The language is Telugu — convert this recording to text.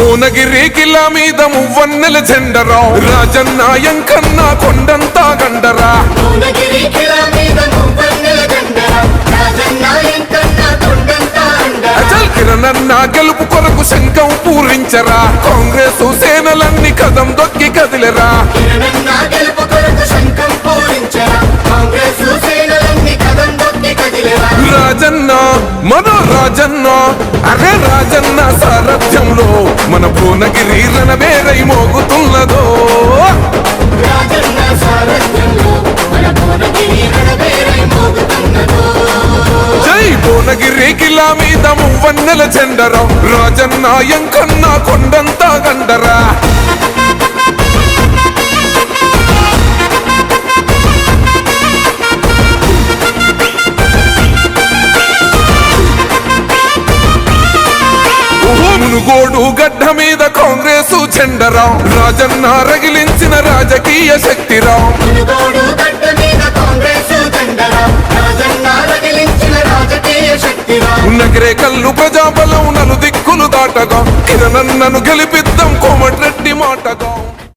భువనగిరి కిలా మీద మువ్వన్నెల జెండరా రాజన్న ఎంకన్నా కొండంతా గండరా అచల్ కిరణన్న గెలుపు కొరకు శంఖం పూరించరా కాంగ్రెస్ సేనలన్నీ కదం దొక్కి కదిలరా రాజన్న మన రాజన్న అరే రాజన్న సారథ్యంలో మన భువనగిరి రణబేరై మోగుతున్నదో జై భువనగిరి కిలా మీద మువ్వన్నెల జెండరా రాజన్న ఎంకన్నా కొండంతా గండరా మునుగోడు గడ్డ మీద కాంగ్రెస్ జెండరా రాజన్న రగిలించిన రాజకీయ శక్తిరా నగరే కల్లు ప్రజాబలం నలు దిక్కులు దాటగా కిరణన్నను గెలిపిద్దాం కోమటిరెడ్డి మాటగా